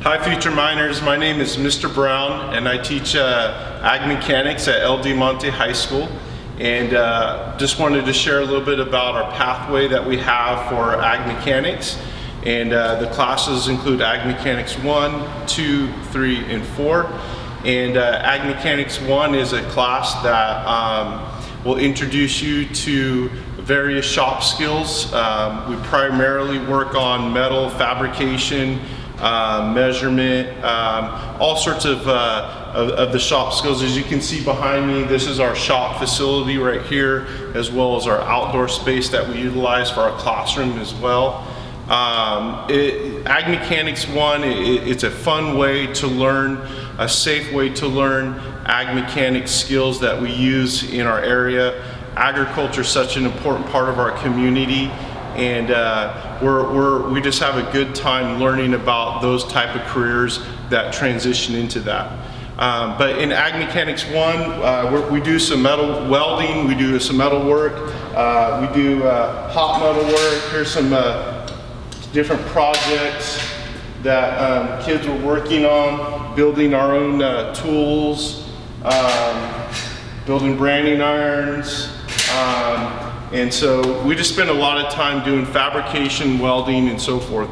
Hi future miners, my name is Mr. Brown and I teach ag mechanics at El Diamante High School, and just wanted to share a little bit about our pathway that we have for ag mechanics. And the classes include ag mechanics 1, 2, 3, and 4. And ag mechanics 1 is a class that will introduce you to various shop skills. We primarily work on metal fabrication, measurement, all sorts of the shop skills. As you can see behind me, this is our shop facility right here, as well as our outdoor space that we utilize for our classroom as well. Ag Mechanics 1, it's a fun way to learn, a safe way to learn ag mechanics skills that we use in our area. Agriculture is such an important part of our community, and we just have a good time learning about those type of careers that transition into that. But in Ag Mechanics 1, we do some metal welding, we do some metal work, we do hot metal work. Here's some different projects that kids were working on, building our own tools, building branding irons. And so we just spend a lot of time doing fabrication, welding, and so forth.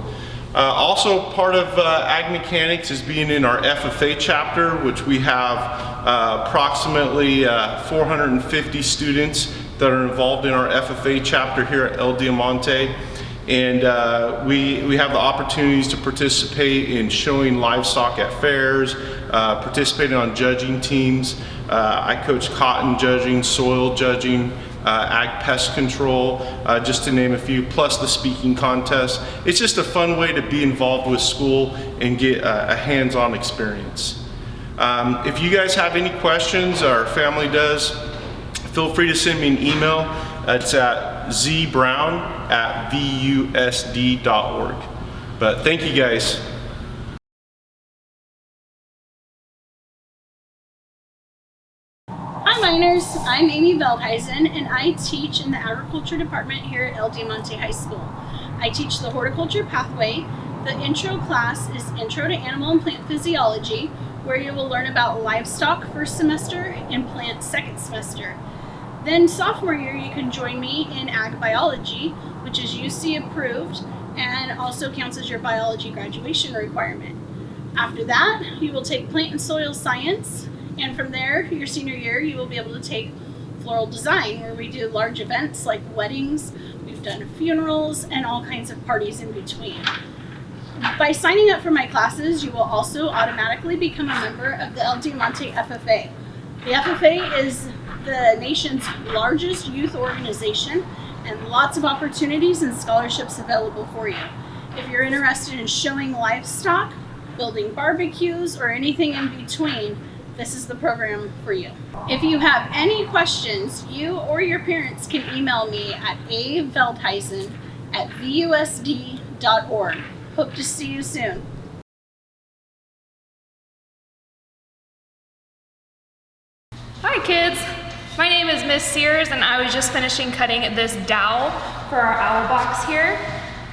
Also part of ag mechanics is being in our FFA chapter, which we have approximately 450 students that are involved in our FFA chapter here at El Diamante. And we have the opportunities to participate in showing livestock at fairs, participating on judging teams. I coach cotton judging, soil judging, ag pest control, just to name a few, plus the speaking contest. It's just a fun way to be involved with school and get a hands-on experience. If you guys have any questions, or our family does, feel free to send me an email. It's at zbrown@vusd.org. But thank you guys. Hi miners, I'm Amy Veldhuisen and I teach in the agriculture department here at El Diamante High School. I teach the horticulture pathway. The intro class is Intro to Animal and Plant Physiology, where you will learn about livestock first semester and plant second semester. Then sophomore year you can join me in ag biology, which is UC approved and also counts as your biology graduation requirement. After that, you will take plant and soil science. And from there, your senior year, you will be able to take floral design, where we do large events like weddings, we've done funerals, and all kinds of parties in between. By signing up for my classes, you will also automatically become a member of the El Diamante FFA. The FFA is the nation's largest youth organization, and lots of opportunities and scholarships available for you. If you're interested in showing livestock, building barbecues, or anything in between, this is the program for you. If you have any questions, you or your parents can email me at aveldhuisen@vusd.org. Hope to see you soon. Hi kids, my name is Miss Sears and I was just finishing cutting this dowel for our owl box here.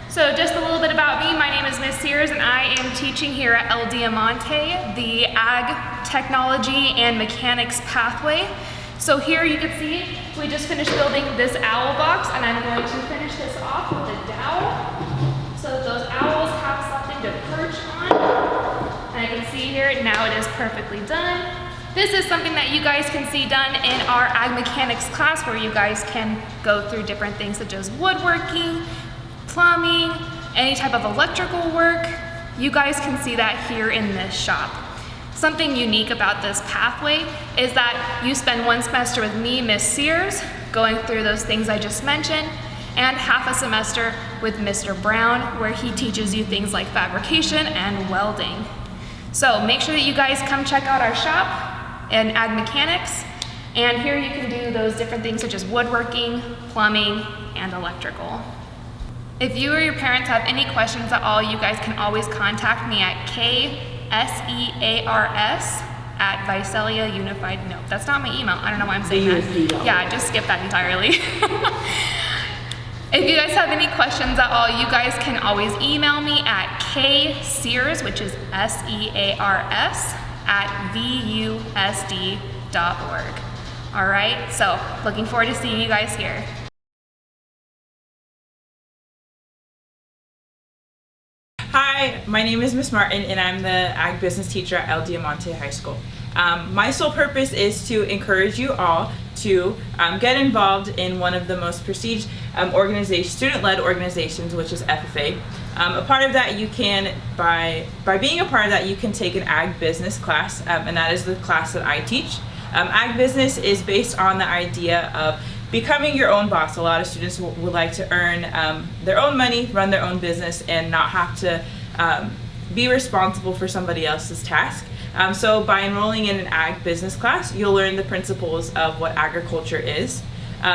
So just a little bit about me. My name is Miss Sears and I am teaching here at El Diamante the Ag Technology and Mechanics pathway. So here you can see we just finished building this owl box, and I'm going to finish this off with a dowel so that those owls have something to perch on. And I can see here now it is perfectly done. This is something that you guys can see done in our Ag Mechanics class, where you guys can go through different things such as woodworking, plumbing, any type of electrical work. You guys can see that here in this shop. Something unique about this pathway is that you spend one semester with me, Miss Sears, going through those things I just mentioned, and half a semester with Mr. Brown, where he teaches you things like fabrication and welding. So make sure that you guys come check out our shop in Ag Mechanics, and here you can do those different things such as woodworking, plumbing, and electrical. If you or your parents have any questions at all, you guys can always contact me at KSEARS@Visalia Unified. No, that's not my email. I don't know why I'm saying that. Yeah, just skip that entirely. If you guys have any questions at all, you guys can always email me at ksears, which is SEARS, at VUSD.org. All right, so looking forward to seeing you guys here. Hi, my name is Miss Martin and I'm the Ag Business teacher at El Diamante High School. My sole purpose is to encourage you all to get involved in one of the most prestigious student-led organizations, which is FFA. A part of that you can, by being a part of that, you can take an Ag Business class, and that is the class that I teach. Ag Business is based on the idea of becoming your own boss. A lot of students would like to earn their own money, run their own business, and not have to be responsible for somebody else's task. So by enrolling in an Ag Business class, you'll learn the principles of what agriculture is.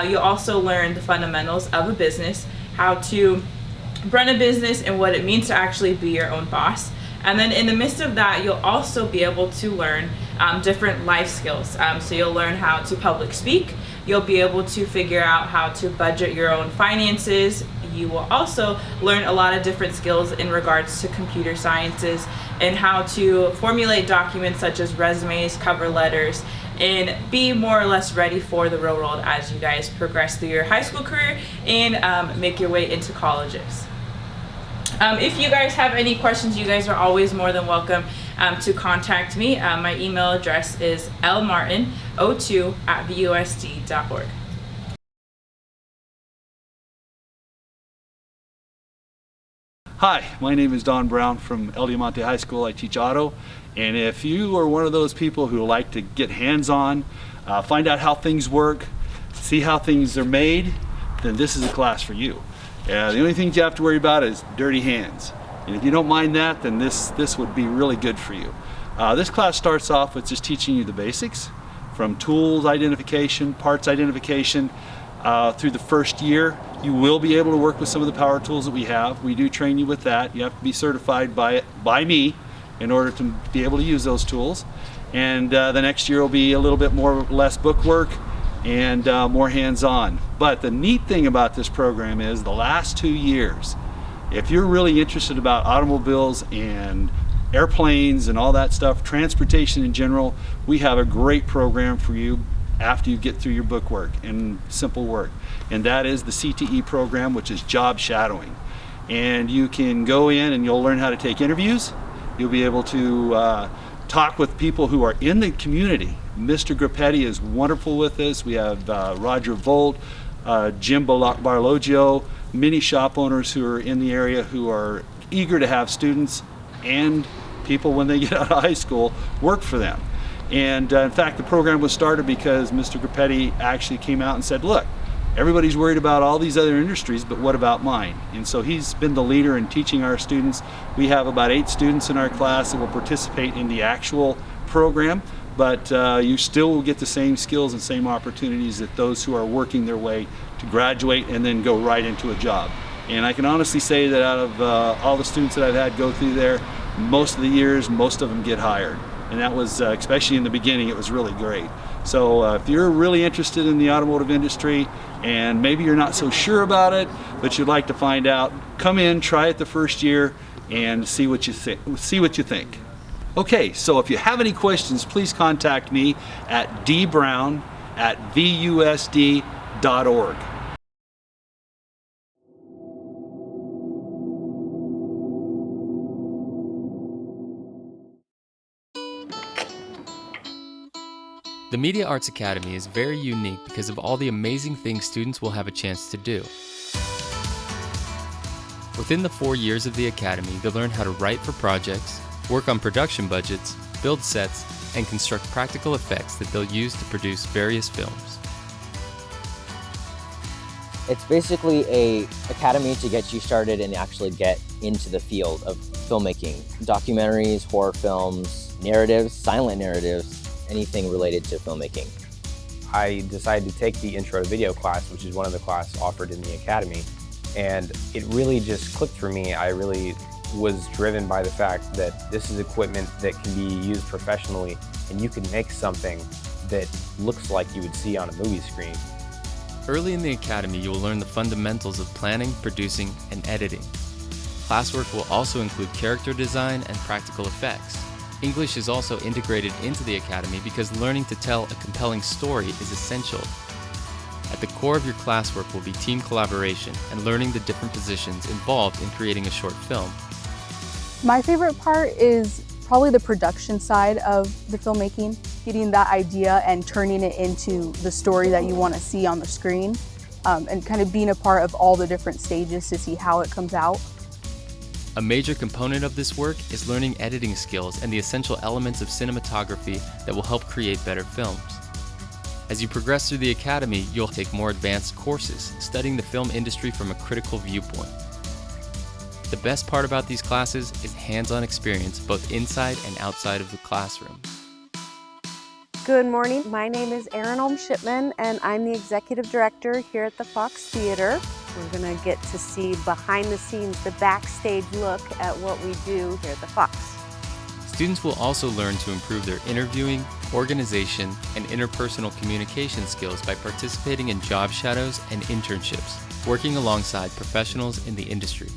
You'll also learn the fundamentals of a business, how to run a business and what it means to actually be your own boss. And then in the midst of that, you'll also be able to learn different life skills. So you'll learn how to public speak. You'll be able to figure out how to budget your own finances. You will also learn a lot of different skills in regards to computer sciences and how to formulate documents such as resumes, cover letters, and be more or less ready for the real world as you guys progress through your high school career and make your way into colleges. If you guys have any questions, you guys are always more than welcome to contact me. My email address is lmartin02@VUSD.org. Hi, my name is Don Brown from El Diamante High School. I teach auto, and if you are one of those people who like to get hands-on, find out how things work, see how things are made, then this is a class for you. The only thing you have to worry about is dirty hands. And if you don't mind that, then this would be really good for you. This class starts off with just teaching you the basics, from tools identification, parts identification. Through the first year, you will be able to work with some of the power tools that we have. We do train you with that. You have to be certified by me in order to be able to use those tools. And the next year will be a little bit less book work and more hands-on. But the neat thing about this program is the last 2 years, if you're really interested about automobiles and airplanes and all that stuff, transportation in general, we have a great program for you after you get through your book work and simple work. And that is the CTE program, which is job shadowing. And you can go in and you'll learn how to take interviews. You'll be able to talk with people who are in the community. Mr. Grappetti is wonderful with us. We have Roger Volt, Jim Barlogio, many shop owners who are in the area who are eager to have students and people when they get out of high school work for them. And in fact, the program was started because Mr. Grappetti actually came out and said, look, everybody's worried about all these other industries, but what about mine? And so he's been the leader in teaching our students. We have about 8 students in our class that will participate in the actual program, but you still will get the same skills and same opportunities that those who are working their way to graduate and then go right into a job. And I can honestly say that out of all the students that I've had go through there, most of the years, most of them get hired. And that was, especially in the beginning, it was really great. So if you're really interested in the automotive industry and maybe you're not so sure about it, but you'd like to find out, come in, try it the first year, and see what you think. Okay, so if you have any questions, please contact me at dbrown@VUSD.org. The Media Arts Academy is very unique because of all the amazing things students will have a chance to do. Within the 4 years of the Academy, they'll learn how to write for projects, work on production budgets, build sets, and construct practical effects that they'll use to produce various films. It's basically an academy to get you started and actually get into the field of filmmaking. Documentaries, horror films, narratives, silent narratives, anything related to filmmaking. I decided to take the intro to video class, which is one of the classes offered in the academy, and it really just clicked for me. I really was driven by the fact that this is equipment that can be used professionally, and you can make something that looks like you would see on a movie screen. Early in the academy, you will learn the fundamentals of planning, producing, and editing. Classwork will also include character design and practical effects. English is also integrated into the academy because learning to tell a compelling story is essential. At the core of your classwork will be team collaboration and learning the different positions involved in creating a short film. My favorite part is probably the production side of the filmmaking, getting that idea and turning it into the story that you want to see on the screen, and kind of being a part of all the different stages to see how it comes out. A major component of this work is learning editing skills and the essential elements of cinematography that will help create better films. As you progress through the academy, you'll take more advanced courses, studying the film industry from a critical viewpoint. The best part about these classes is hands-on experience both inside and outside of the classroom. Good morning. My name is Erin Shipman, and I'm the Executive Director here at the Fox Theater. We're going to get to see behind the scenes, the backstage look at what we do here at the Fox. Students will also learn to improve their interviewing, organization, and interpersonal communication skills by participating in job shadows and internships, working alongside professionals in the industry.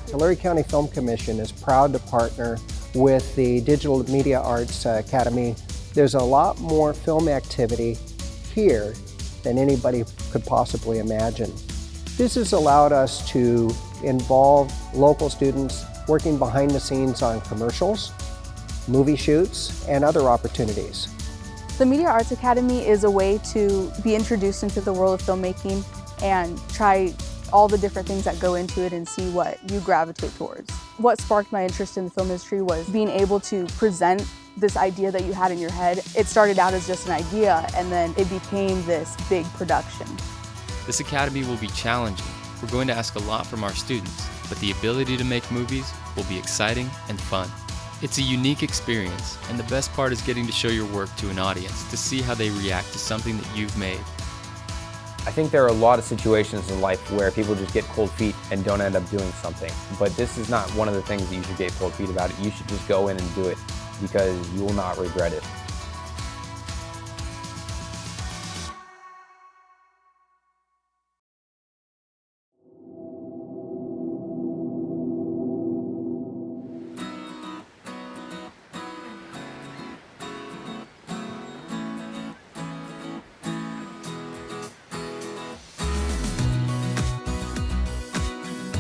The Tulare County Film Commission is proud to partner with the Digital Media Arts Academy. There's a lot more film activity here than anybody could possibly imagine. This has allowed us to involve local students working behind the scenes on commercials, movie shoots, and other opportunities. The Media Arts Academy is a way to be introduced into the world of filmmaking and try all the different things that go into it and see what you gravitate towards. What sparked my interest in the film industry was being able to present this idea that you had in your head. It started out as just an idea, and then it became this big production. This academy will be challenging. We're going to ask a lot from our students, but the ability to make movies will be exciting and fun. It's a unique experience, and the best part is getting to show your work to an audience to see how they react to something that you've made. I think there are a lot of situations in life where people just get cold feet and don't end up doing something. But this is not one of the things that you should get cold feet about. You should just go in and do it because you will not regret it.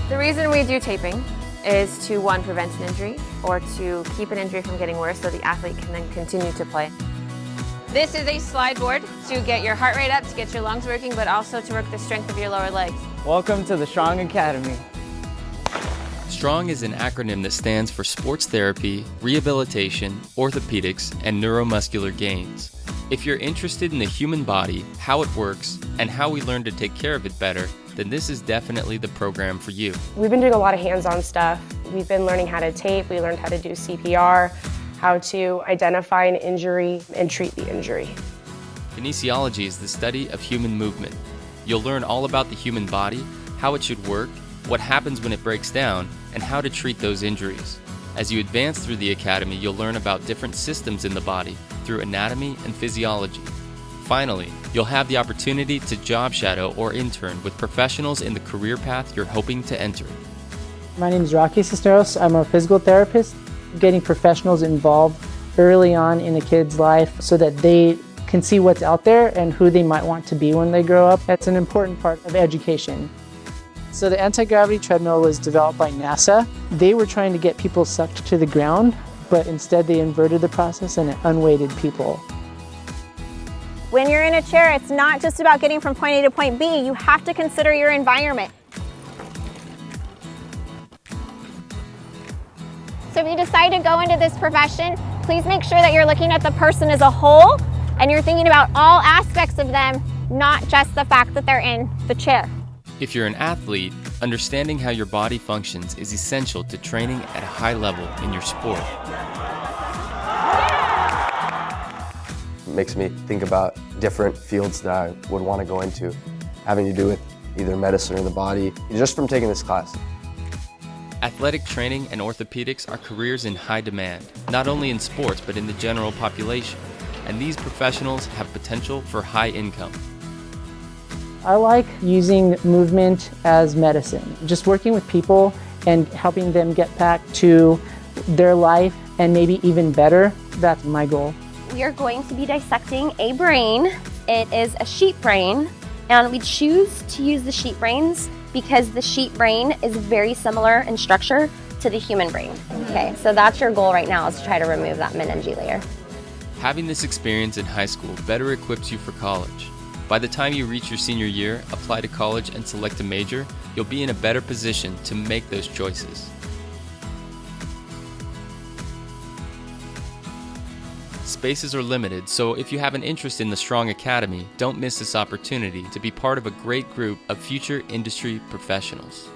The reason we do taping is to, one, prevent an injury, or to keep an injury from getting worse so the athlete can then continue to play. This is a slide board to get your heart rate up, to get your lungs working, but also to work the strength of your lower legs. Welcome to the Strong Academy. STRONG is an acronym that stands for Sports Therapy, Rehabilitation, Orthopedics, and Neuromuscular Gains. If you're interested in the human body, how it works, and how we learn to take care of it better, then this is definitely the program for you. We've been doing a lot of hands-on stuff. We've been learning how to tape, we learned how to do CPR, how to identify an injury and treat the injury. Kinesiology is the study of human movement. You'll learn all about the human body, how it should work, what happens when it breaks down, and how to treat those injuries. As you advance through the academy, you'll learn about different systems in the body through anatomy and physiology. Finally, you'll have the opportunity to job shadow or intern with professionals in the career path you're hoping to enter. My name is Rocky Cisneros. I'm a physical therapist. Getting professionals involved early on in a kid's life so that they can see what's out there and who they might want to be when they grow up. That's an important part of education. So the anti-gravity treadmill was developed by NASA. They were trying to get people sucked to the ground, but instead they inverted the process and it unweighted people. When you're in a chair, it's not just about getting from point A to point B. You have to consider your environment. So if you decide to go into this profession, please make sure that you're looking at the person as a whole and you're thinking about all aspects of them, not just the fact that they're in the chair. If you're an athlete, understanding how your body functions is essential to training at a high level in your sport. It makes me think about different fields that I would want to go into, having to do with either medicine or the body, just from taking this class. Athletic training and orthopedics are careers in high demand, not only in sports but in the general population, and these professionals have potential for high income. I like using movement as medicine, just working with people and helping them get back to their life and maybe even better. That's my goal. We are going to be dissecting a brain. It is a sheep brain, and we choose to use the sheep brains because the sheep brain is very similar in structure to the human brain. Okay, so that's your goal right now, is to try to remove that meninge layer. Having this experience in high school better equips you for college. By the time you reach your senior year, apply to college and select a major, you'll be in a better position to make those choices. Spaces are limited, so if you have an interest in the Strong Academy, don't miss this opportunity to be part of a great group of future industry professionals.